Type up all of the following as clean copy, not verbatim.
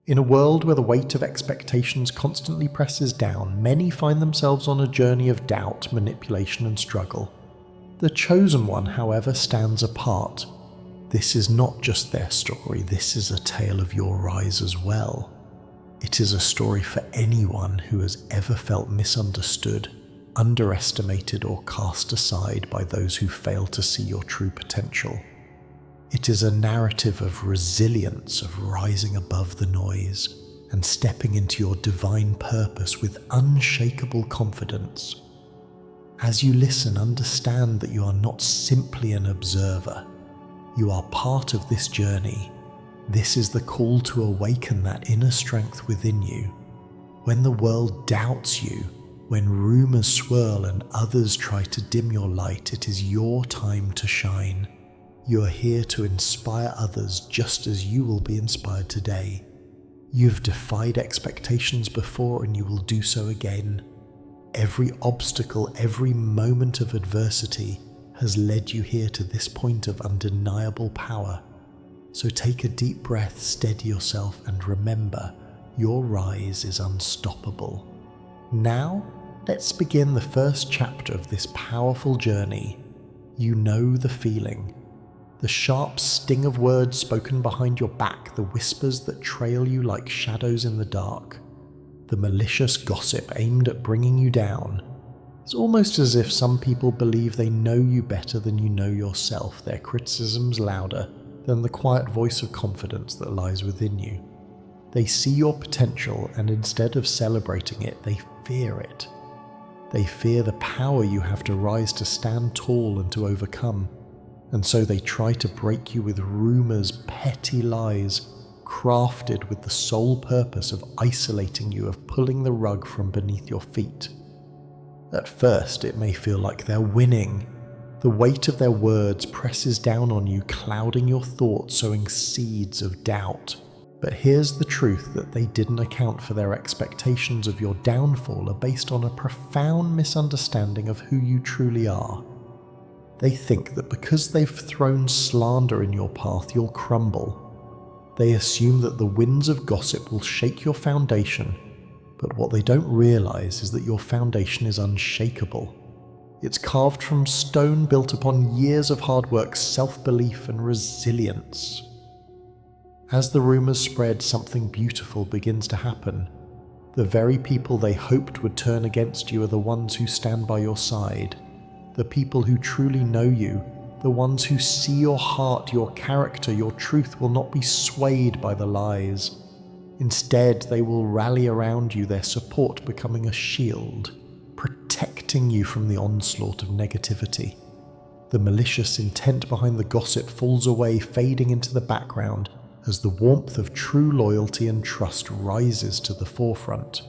In a world where the weight of expectations constantly presses down, many find themselves on a journey of doubt, manipulation, and struggle. The chosen one, however, stands apart. This is not just their story, this is a tale of your rise as well. It is a story for anyone who has ever felt misunderstood, underestimated, or cast aside by those who fail to see your true potential. It is a narrative of resilience, of rising above the noise, and stepping into your divine purpose with unshakable confidence. As you listen, understand that you are not simply an observer. You are part of this journey. This is the call to awaken that inner strength within you. When the world doubts you, when rumors swirl and others try to dim your light, it is your time to shine. You are here to inspire others just as you will be inspired today. You've defied expectations before and you will do so again. Every obstacle, every moment of adversity has led you here to this point of undeniable power. So take a deep breath, steady yourself, and remember, your rise is unstoppable. Now, let's begin the first chapter of this powerful journey. You know the feeling. The sharp sting of words spoken behind your back, the whispers that trail you like shadows in the dark, the malicious gossip aimed at bringing you down. It's almost as if some people believe they know you better than you know yourself, their criticisms louder than the quiet voice of confidence that lies within you. They see your potential, and instead of celebrating it, they fear it. They fear the power you have to rise to stand tall and to overcome. And so they try to break you with rumors, petty lies, crafted with the sole purpose of isolating you, of pulling the rug from beneath your feet. At first, it may feel like they're winning. The weight of their words presses down on you, clouding your thoughts, sowing seeds of doubt. But here's the truth, that they didn't account for their expectations of your downfall are based on a profound misunderstanding of who you truly are. They think that because they've thrown slander in your path, you'll crumble. They assume that the winds of gossip will shake your foundation, but what they don't realize is that your foundation is unshakable. It's carved from stone, built upon years of hard work, self-belief, and resilience. As the rumors spread, something beautiful begins to happen. The very people they hoped would turn against you are the ones who stand by your side. The people who truly know you, the ones who see your heart, your character, your truth, will not be swayed by the lies. Instead, they will rally around you, their support becoming a shield, protecting you from the onslaught of negativity. The malicious intent behind the gossip falls away, fading into the background as the warmth of true loyalty and trust rises to the forefront.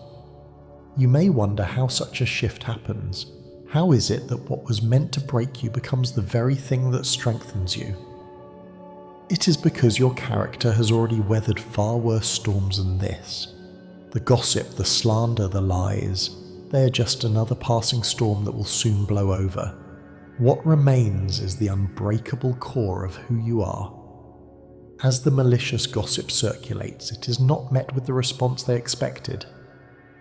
You may wonder how such a shift happens. How is it that what was meant to break you becomes the very thing that strengthens you? It is because your character has already weathered far worse storms than this. The gossip, the slander, the lies, they are just another passing storm that will soon blow over. What remains is the unbreakable core of who you are. As the malicious gossip circulates, it is not met with the response they expected.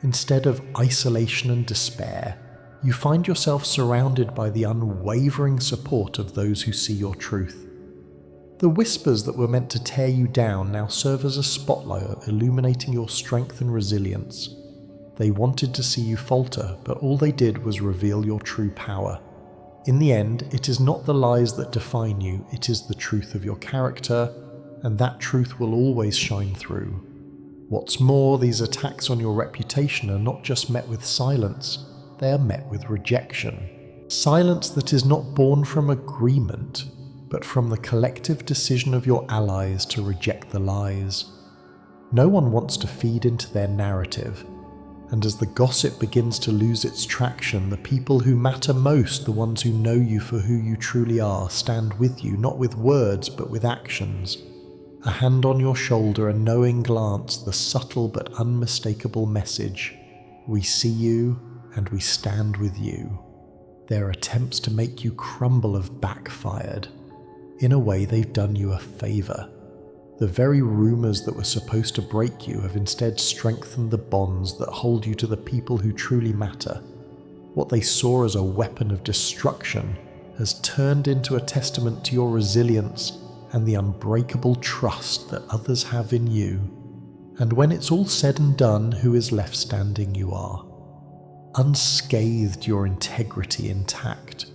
Instead of isolation and despair, you find yourself surrounded by the unwavering support of those who see your truth. The whispers that were meant to tear you down now serve as a spotlight illuminating your strength and resilience. They wanted to see you falter, but all they did was reveal your true power. In the end, it is not the lies that define you, it is the truth of your character, and that truth will always shine through. What's more, these attacks on your reputation are not just met with silence, they are met with rejection. Silence that is not born from agreement, but from the collective decision of your allies to reject the lies. No one wants to feed into their narrative, and as the gossip begins to lose its traction, the people who matter most, the ones who know you for who you truly are, stand with you, not with words but with actions. A hand on your shoulder, a knowing glance, the subtle but unmistakable message: we see you and we stand with you. Their attempts to make you crumble have backfired. In a way, they've done you a favor. The very rumors that were supposed to break you have instead strengthened the bonds that hold you to the people who truly matter. What they saw as a weapon of destruction has turned into a testament to your resilience and the unbreakable trust that others have in you. And when it's all said and done, who is left standing you are. Unscathed, your integrity intact.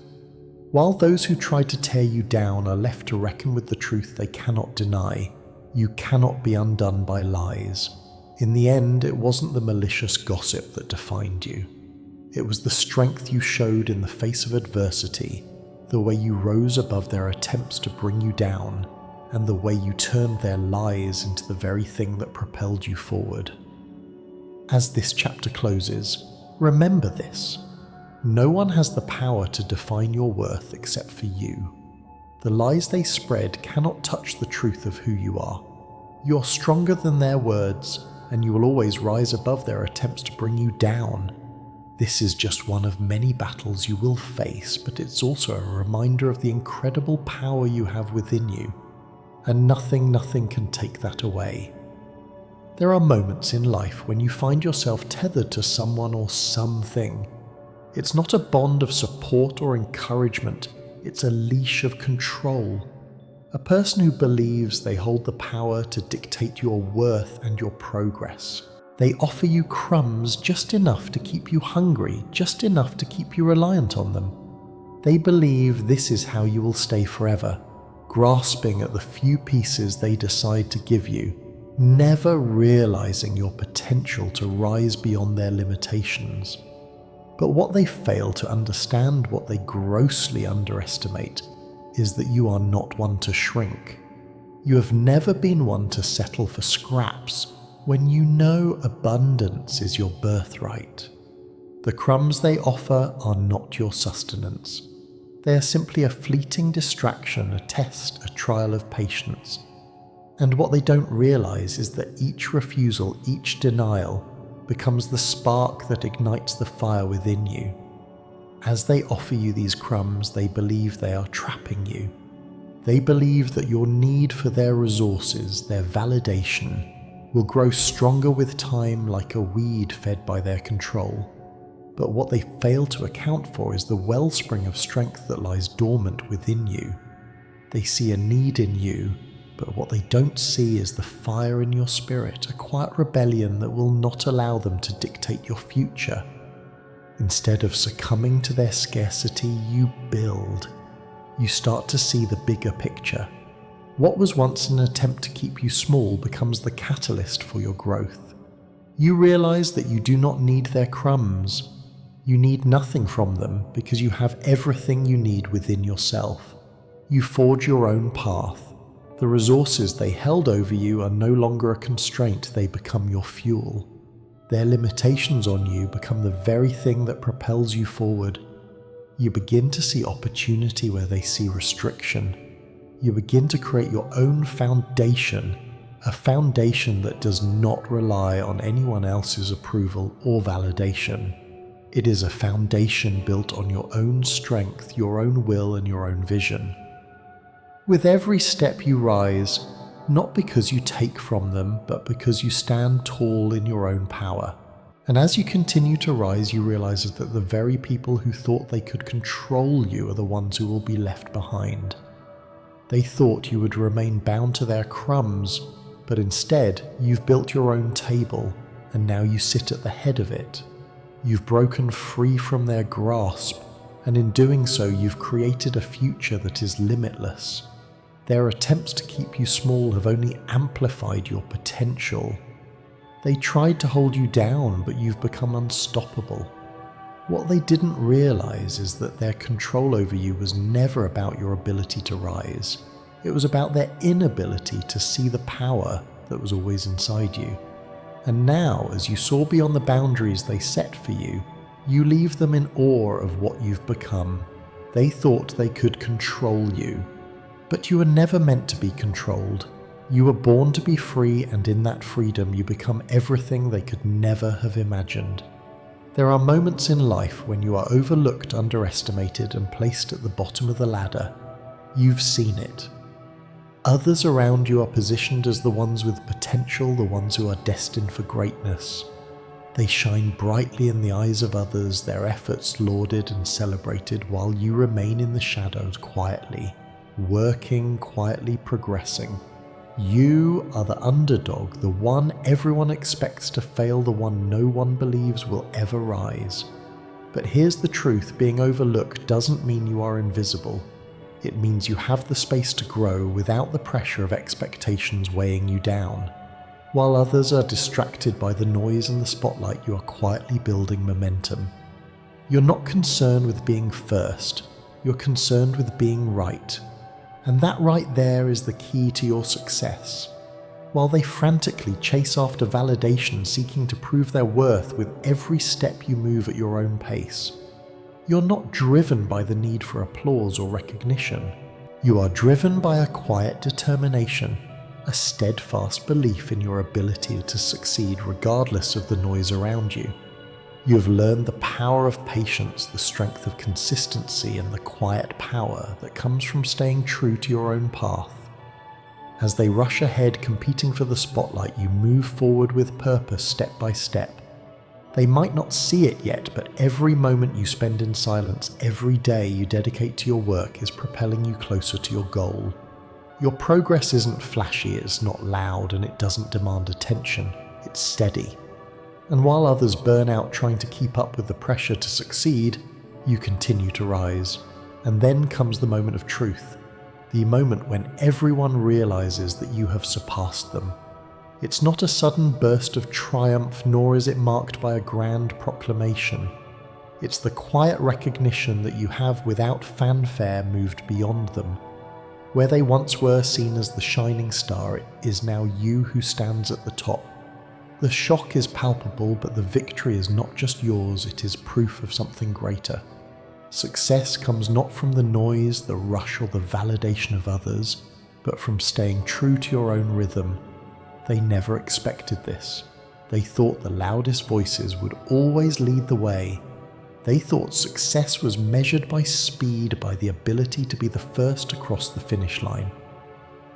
While those who try to tear you down are left to reckon with the truth they cannot deny, you cannot be undone by lies. In the end, it wasn't the malicious gossip that defined you. It was the strength you showed in the face of adversity, the way you rose above their attempts to bring you down, and the way you turned their lies into the very thing that propelled you forward. As this chapter closes, remember this. No one has the power to define your worth except for you. The lies they spread cannot touch the truth of who you are. You're stronger than their words, and you will always rise above their attempts to bring you down. This is just one of many battles you will face, but it's also a reminder of the incredible power you have within you, and nothing can take that away. There are moments in life when you find yourself tethered to someone or something. It's not a bond of support or encouragement, it's a leash of control. A person who believes they hold the power to dictate your worth and your progress. They offer you crumbs just enough to keep you hungry, just enough to keep you reliant on them. They believe this is how you will stay forever, grasping at the few pieces they decide to give you, never realizing your potential to rise beyond their limitations. But what they fail to understand, what they grossly underestimate, is that you are not one to shrink. You have never been one to settle for scraps when you know abundance is your birthright. The crumbs they offer are not your sustenance. They are simply a fleeting distraction, a test, a trial of patience. And what they don't realize is that each refusal, each denial, becomes the spark that ignites the fire within you. As they offer you these crumbs, they believe they are trapping you. They believe that your need for their resources, their validation, will grow stronger with time like a weed fed by their control. But what they fail to account for is the wellspring of strength that lies dormant within you. They see a need in you, but what they don't see is the fire in your spirit, a quiet rebellion that will not allow them to dictate your future. Instead of succumbing to their scarcity, you build. You start to see the bigger picture. What was once an attempt to keep you small becomes the catalyst for your growth. You realize that you do not need their crumbs. You need nothing from them because you have everything you need within yourself. You forge your own path. The resources they held over you are no longer a constraint, they become your fuel. Their limitations on you become the very thing that propels you forward. You begin to see opportunity where they see restriction. You begin to create your own foundation, a foundation that does not rely on anyone else's approval or validation. It is a foundation built on your own strength, your own will, and your own vision. With every step you rise, not because you take from them, but because you stand tall in your own power. And as you continue to rise, you realize that the very people who thought they could control you are the ones who will be left behind. They thought you would remain bound to their crumbs, but instead you've built your own table, and now you sit at the head of it. You've broken free from their grasp, and in doing so you've created a future that is limitless. Their attempts to keep you small have only amplified your potential. They tried to hold you down, but you've become unstoppable. What they didn't realize is that their control over you was never about your ability to rise. It was about their inability to see the power that was always inside you. And now, as you soar beyond the boundaries they set for you, you leave them in awe of what you've become. They thought they could control you. But you were never meant to be controlled. You were born to be free, and in that freedom you become everything they could never have imagined. There are moments in life when you are overlooked, underestimated, and placed at the bottom of the ladder. You've seen it. Others around you are positioned as the ones with potential, the ones who are destined for greatness. They shine brightly in the eyes of others, their efforts lauded and celebrated, while you remain in the shadows quietly, working, quietly progressing. You are the underdog, the one everyone expects to fail, the one no one believes will ever rise. But here's the truth, being overlooked doesn't mean you are invisible. It means you have the space to grow without the pressure of expectations weighing you down. While others are distracted by the noise and the spotlight, you are quietly building momentum. You're not concerned with being first, you're concerned with being right. And that right there is the key to your success. While they frantically chase after validation, seeking to prove their worth with every step you move at your own pace, you're not driven by the need for applause or recognition. You are driven by a quiet determination, a steadfast belief in your ability to succeed regardless of the noise around you. You have learned the power of patience, the strength of consistency, and the quiet power that comes from staying true to your own path. As they rush ahead, competing for the spotlight, you move forward with purpose step by step. They might not see it yet, but every moment you spend in silence, every day you dedicate to your work is propelling you closer to your goal. Your progress isn't flashy, it's not loud, and it doesn't demand attention. It's steady. And while others burn out trying to keep up with the pressure to succeed, you continue to rise. And then comes the moment of truth, the moment when everyone realizes that you have surpassed them. It's not a sudden burst of triumph, nor is it marked by a grand proclamation. It's the quiet recognition that you have, without fanfare, moved beyond them. Where they once were seen as the shining star, it is now you who stands at the top. The shock is palpable, but the victory is not just yours, it is proof of something greater. Success comes not from the noise, the rush, or the validation of others, but from staying true to your own rhythm. They never expected this. They thought the loudest voices would always lead the way. They thought success was measured by speed, by the ability to be the first to cross the finish line.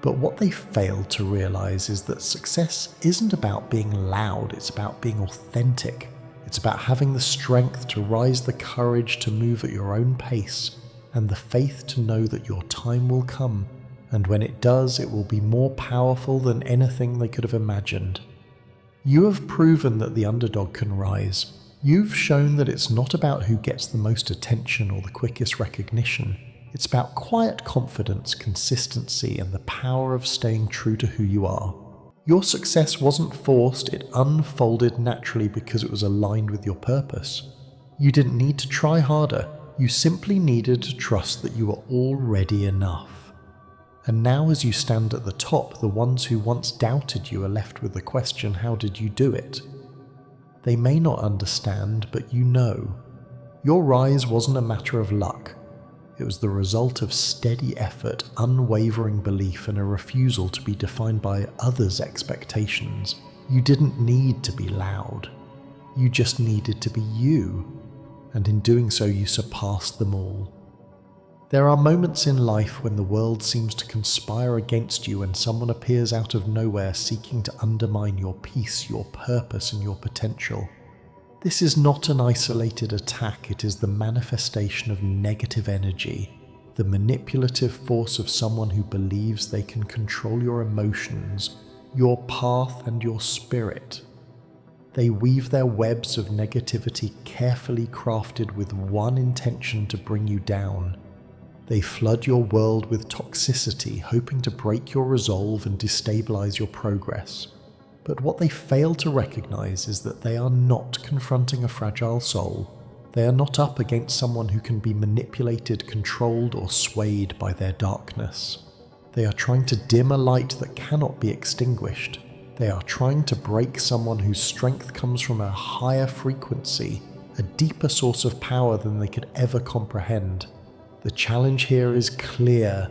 But what they failed to realize is that success isn't about being loud, it's about being authentic. It's about having the strength to rise, the courage to move at your own pace, and the faith to know that your time will come. And when it does, it will be more powerful than anything they could have imagined. You have proven that the underdog can rise. You've shown that it's not about who gets the most attention or the quickest recognition. It's about quiet confidence, consistency, and the power of staying true to who you are. Your success wasn't forced, it unfolded naturally because it was aligned with your purpose. You didn't need to try harder, you simply needed to trust that you were already enough. And now, as you stand at the top, the ones who once doubted you are left with the question, how did you do it? They may not understand, but you know. Your rise wasn't a matter of luck. It was the result of steady effort, unwavering belief, and a refusal to be defined by others' expectations. You didn't need to be loud. You just needed to be you. And in doing so, you surpassed them all. There are moments in life when the world seems to conspire against you, and someone appears out of nowhere seeking to undermine your peace, your purpose, and your potential. This is not an isolated attack, it is the manifestation of negative energy, the manipulative force of someone who believes they can control your emotions, your path, and your spirit. They weave their webs of negativity carefully crafted with one intention: to bring you down. They flood your world with toxicity, hoping to break your resolve and destabilize your progress. But what they fail to recognize is that they are not confronting a fragile soul. They are not up against someone who can be manipulated, controlled, or swayed by their darkness. They are trying to dim a light that cannot be extinguished. They are trying to break someone whose strength comes from a higher frequency, a deeper source of power than they could ever comprehend. The challenge here is clear.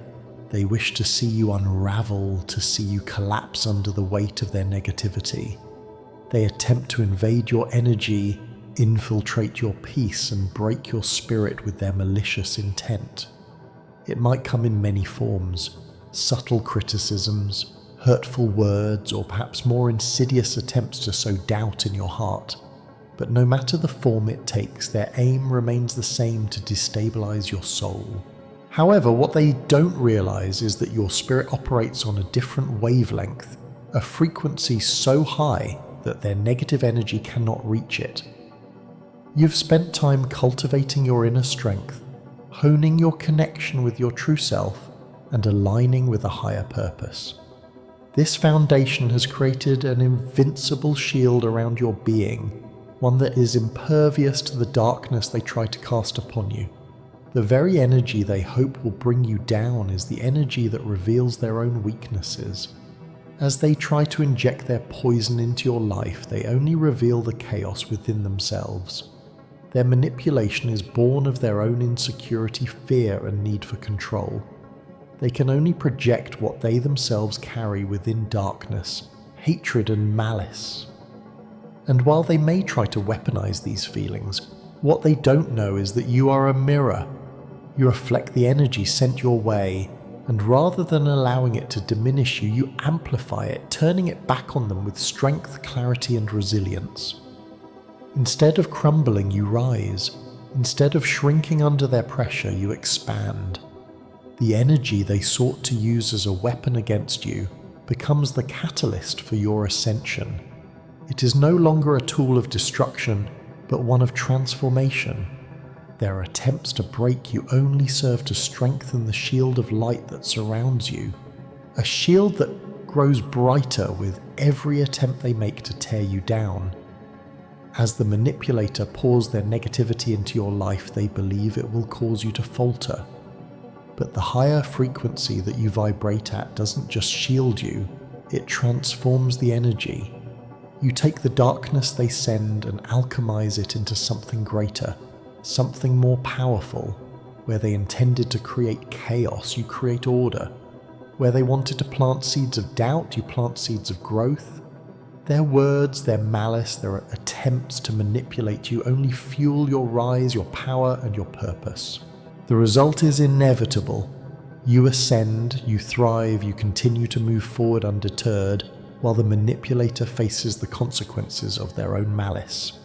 They wish to see you unravel, to see you collapse under the weight of their negativity. They attempt to invade your energy, infiltrate your peace, and break your spirit with their malicious intent. It might come in many forms. subtle criticisms, hurtful words, or perhaps more insidious attempts to sow doubt in your heart. But no matter the form it takes, their aim remains the same: to destabilize your soul. However, what they don't realize is that your spirit operates on a different wavelength, a frequency so high that their negative energy cannot reach it. You've spent time cultivating your inner strength, honing your connection with your true self, and aligning with a higher purpose. This foundation has created an invincible shield around your being, one that is impervious to the darkness they try to cast upon you. The very energy they hope will bring you down is the energy that reveals their own weaknesses. As they try to inject their poison into your life, they only reveal the chaos within themselves. Their manipulation is born of their own insecurity, fear, and need for control. They can only project what they themselves carry within: darkness, hatred, and malice. And while they may try to weaponize these feelings, what they don't know is that you are a mirror. You reflect the energy sent your way, and rather than allowing it to diminish you, you amplify it, turning it back on them with strength, clarity, and resilience. Instead of crumbling, you rise. Instead of shrinking under their pressure, you expand. The energy they sought to use as a weapon against you becomes the catalyst for your ascension. It is no longer a tool of destruction, but one of transformation. Their attempts to break you only serve to strengthen the shield of light that surrounds you, a shield that grows brighter with every attempt they make to tear you down. As the manipulator pours their negativity into your life, they believe it will cause you to falter. But the higher frequency that you vibrate at doesn't just shield you, it transforms the energy. You take the darkness they send and alchemize it into something greater, something more powerful. Where they intended to create chaos, you create order. Where they wanted to plant seeds of doubt, you plant seeds of growth. Their words, their malice, their attempts to manipulate you only fuel your rise, your power, and your purpose. The result is inevitable. You ascend, you thrive, you continue to move forward undeterred, while the manipulator faces the consequences of their own malice.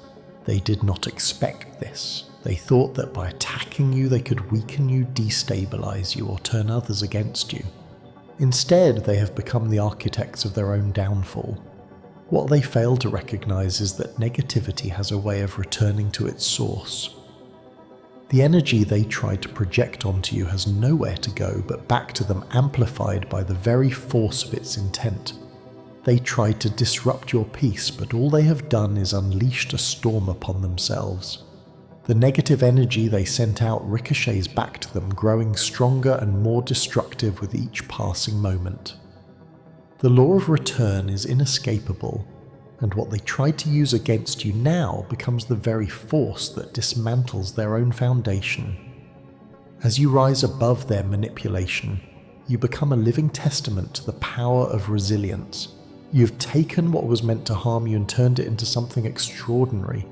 They did not expect this. They thought that by attacking you they could weaken you, destabilize you, or turn others against you. Instead, they have become the architects of their own downfall. What they fail to recognize is that negativity has a way of returning to its source. The energy they tried to project onto you has nowhere to go but back to them, amplified by the very force of its intent. They tried to disrupt your peace, but all they have done is unleashed a storm upon themselves. The negative energy they sent out ricochets back to them, growing stronger and more destructive with each passing moment. The law of return is inescapable, and what they tried to use against you now becomes the very force that dismantles their own foundation. As you rise above their manipulation, you become a living testament to the power of resilience. You've taken what was meant to harm you and turned it into something extraordinary.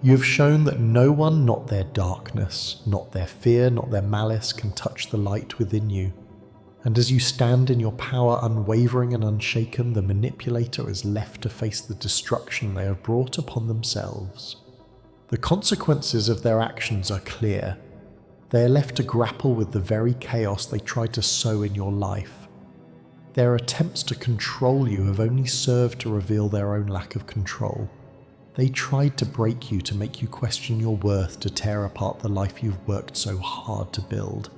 You have shown that no one, not their darkness, not their fear, not their malice, can touch the light within you. And as you stand in your power, unwavering and unshaken, the manipulator is left to face the destruction they have brought upon themselves. The consequences of their actions are clear. They are left to grapple with the very chaos they tried to sow in your life. Their attempts to control you have only served to reveal their own lack of control. They tried to break you to make you question your worth, to tear apart the life you've worked so hard to build.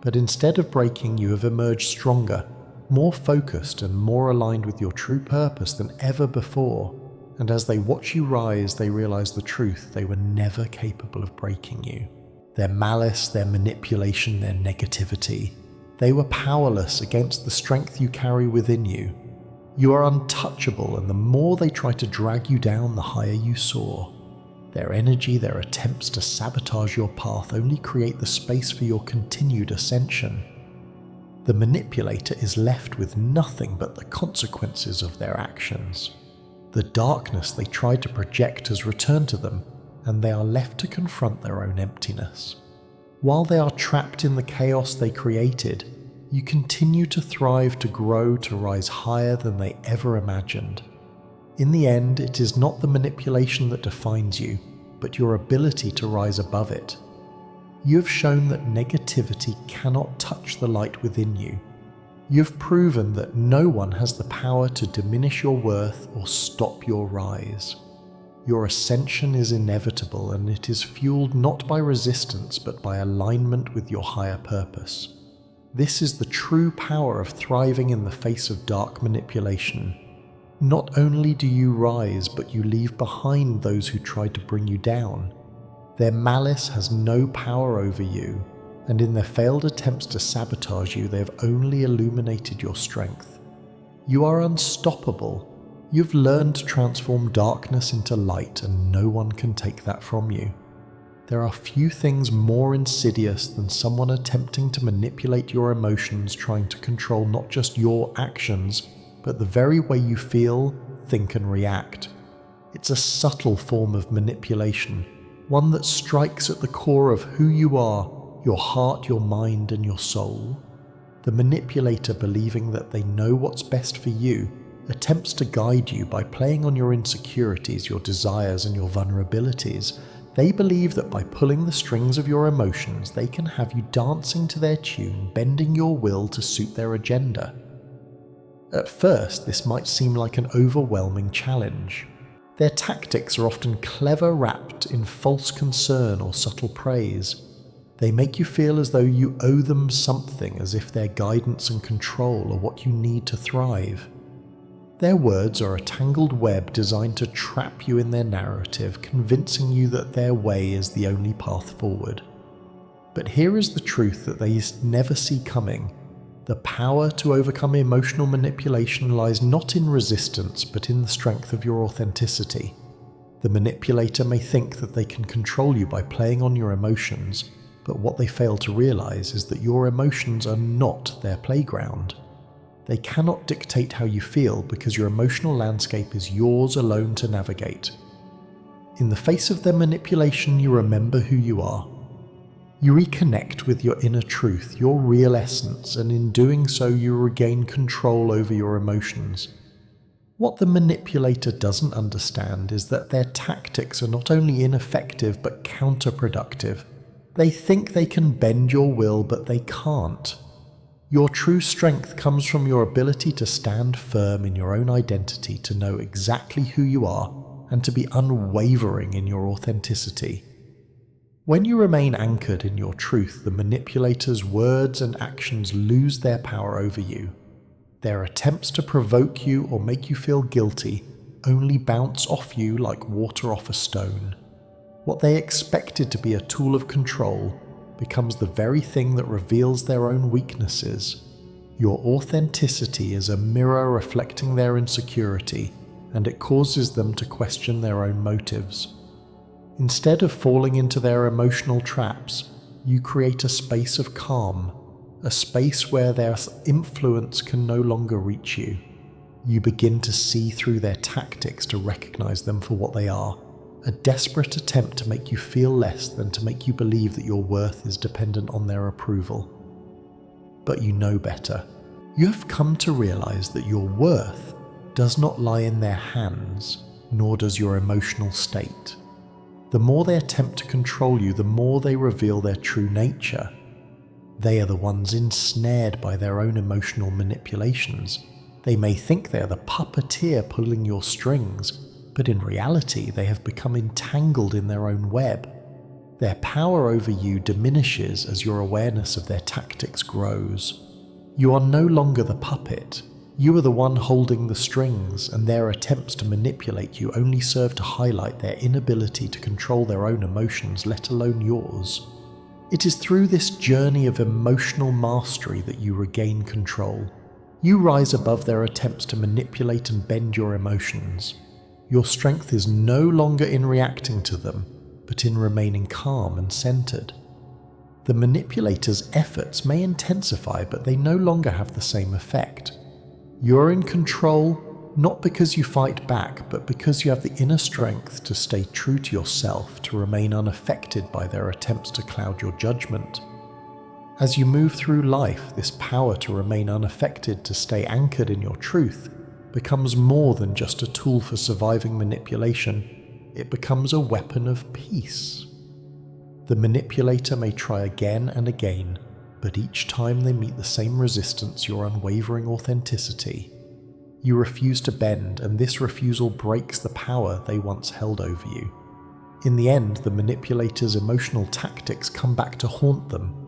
But instead of breaking, you have emerged stronger, more focused and more aligned with your true purpose than ever before. And as they watch you rise, they realize the truth: they were never capable of breaking you. Their malice, their manipulation, their negativity, they were powerless against the strength you carry within you. You are untouchable, and the more they try to drag you down, the higher you soar. Their energy, their attempts to sabotage your path only create the space for your continued ascension. The manipulator is left with nothing but the consequences of their actions. The darkness they tried to project has returned to them, and they are left to confront their own emptiness. While they are trapped in the chaos they created, you continue to thrive, to grow, to rise higher than they ever imagined. In the end, it is not the manipulation that defines you, but your ability to rise above it. You have shown that negativity cannot touch the light within you. You have proven that no one has the power to diminish your worth or stop your rise. Your ascension is inevitable, and it is fueled not by resistance but by alignment with your higher purpose. This is the true power of thriving in the face of dark manipulation. Not only do you rise, but you leave behind those who tried to bring you down. Their malice has no power over you, and in their failed attempts to sabotage you, they have only illuminated your strength. You are unstoppable. You've learned to transform darkness into light, and no one can take that from you. There are few things more insidious than someone attempting to manipulate your emotions, trying to control not just your actions, but the very way you feel, think, and react. It's a subtle form of manipulation, one that strikes at the core of who you are, your heart, your mind, and your soul. The manipulator, believing that they know what's best for you, attempts to guide you by playing on your insecurities, your desires, and your vulnerabilities. They believe that by pulling the strings of your emotions, they can have you dancing to their tune, bending your will to suit their agenda. At first, this might seem like an overwhelming challenge. Their tactics are often clever, wrapped in false concern or subtle praise. They make you feel as though you owe them something, as if their guidance and control are what you need to thrive. Their words are a tangled web designed to trap you in their narrative, convincing you that their way is the only path forward. But here is the truth that they never see coming. The power to overcome emotional manipulation lies not in resistance, but in the strength of your authenticity. The manipulator may think that they can control you by playing on your emotions, but what they fail to realize is that your emotions are not their playground. They cannot dictate how you feel because your emotional landscape is yours alone to navigate. In the face of their manipulation, you remember who you are. You reconnect with your inner truth, your real essence, and in doing so you regain control over your emotions. What the manipulator doesn't understand is that their tactics are not only ineffective but counterproductive. They think they can bend your will, but they can't. Your true strength comes from your ability to stand firm in your own identity, to know exactly who you are, and to be unwavering in your authenticity. When you remain anchored in your truth, the manipulator's words and actions lose their power over you. Their attempts to provoke you or make you feel guilty only bounce off you like water off a stone. What they expected to be a tool of control becomes the very thing that reveals their own weaknesses. Your authenticity is a mirror reflecting their insecurity, and it causes them to question their own motives. Instead of falling into their emotional traps, you create a space of calm, a space where their influence can no longer reach you. You begin to see through their tactics, to recognize them for what they are, a desperate attempt to make you feel less than to make you believe that your worth is dependent on their approval. But you know better. You have come to realize that your worth does not lie in their hands, nor does your emotional state. The more they attempt to control you, the more they reveal their true nature. They are the ones ensnared by their own emotional manipulations. They may think they are the puppeteer pulling your strings, but in reality they have become entangled in their own web. Their power over you diminishes as your awareness of their tactics grows. You are no longer the puppet. You are the one holding the strings, and their attempts to manipulate you only serve to highlight their inability to control their own emotions, let alone yours. It is through this journey of emotional mastery that you regain control. You rise above their attempts to manipulate and bend your emotions. Your strength is no longer in reacting to them, but in remaining calm and centered. The manipulator's efforts may intensify, but they no longer have the same effect. You're in control, not because you fight back, but because you have the inner strength to stay true to yourself, to remain unaffected by their attempts to cloud your judgment. As you move through life, this power to remain unaffected, to stay anchored in your truth, becomes more than just a tool for surviving manipulation. It becomes a weapon of peace. The manipulator may try again and again, but each time they meet the same resistance, your unwavering authenticity. You refuse to bend, and this refusal breaks the power they once held over you. In the end, the manipulator's emotional tactics come back to haunt them.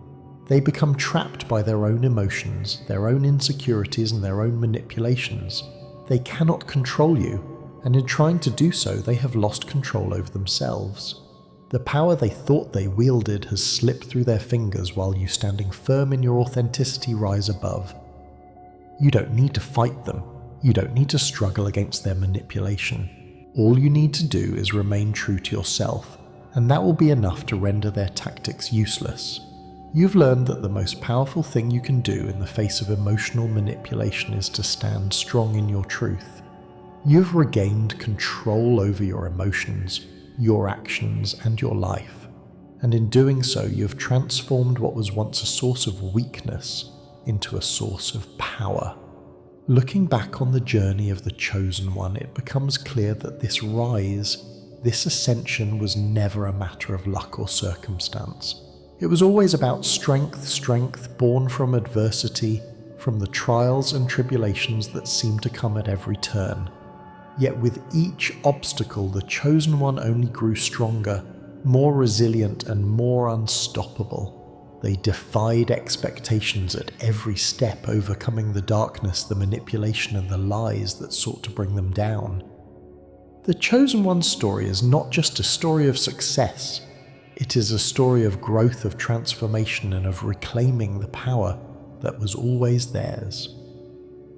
They become trapped by their own emotions, their own insecurities, and their own manipulations. They cannot control you, and in trying to do so, they have lost control over themselves. The power they thought they wielded has slipped through their fingers while you, standing firm in your authenticity, rise above. You don't need to fight them. You don't need to struggle against their manipulation. All you need to do is remain true to yourself, and that will be enough to render their tactics useless. You've learned that the most powerful thing you can do in the face of emotional manipulation is to stand strong in your truth. You've regained control over your emotions, your actions, and your life, and in doing so, you've transformed what was once a source of weakness into a source of power. Looking back on the journey of the Chosen One, it becomes clear that this rise, this ascension, was never a matter of luck or circumstance. It was always about strength born from adversity, from the trials and tribulations that seemed to come at every turn. Yet with each obstacle, the Chosen One only grew stronger, more resilient, and more unstoppable. They defied expectations at every step, overcoming the darkness, the manipulation, and the lies that sought to bring them down. The Chosen One's story is not just a story of success. It is a story of growth, of transformation, and of reclaiming the power that was always theirs.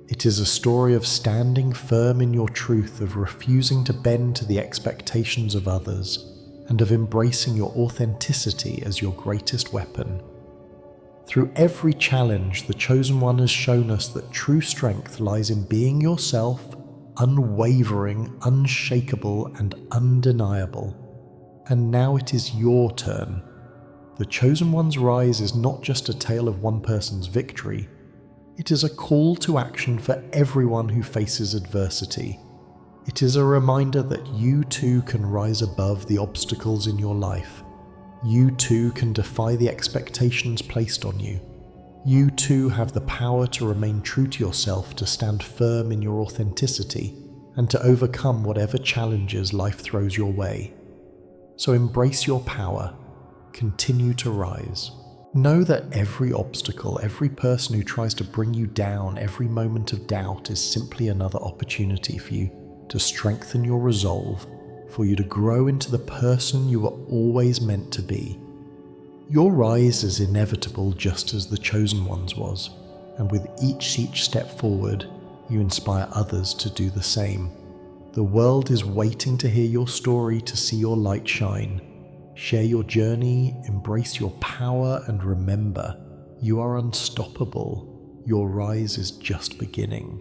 It is a story of standing firm in your truth, of refusing to bend to the expectations of others, and of embracing your authenticity as your greatest weapon. Through every challenge, the Chosen One has shown us that true strength lies in being yourself, unwavering, unshakable, and undeniable. And now it is your turn. The Chosen One's rise is not just a tale of one person's victory. It is a call to action for everyone who faces adversity. It is a reminder that you too can rise above the obstacles in your life. You too can defy the expectations placed on you. You too have the power to remain true to yourself, to stand firm in your authenticity, and to overcome whatever challenges life throws your way. So embrace your power. Continue to rise. Know that every obstacle, every person who tries to bring you down, every moment of doubt is simply another opportunity for you to strengthen your resolve, for you to grow into the person you were always meant to be. Your rise is inevitable, just as the Chosen One's was, and with each step forward, you inspire others to do the same. The world is waiting to hear your story, to see your light shine. Share your journey, embrace your power, and remember, you are unstoppable. Your rise is just beginning.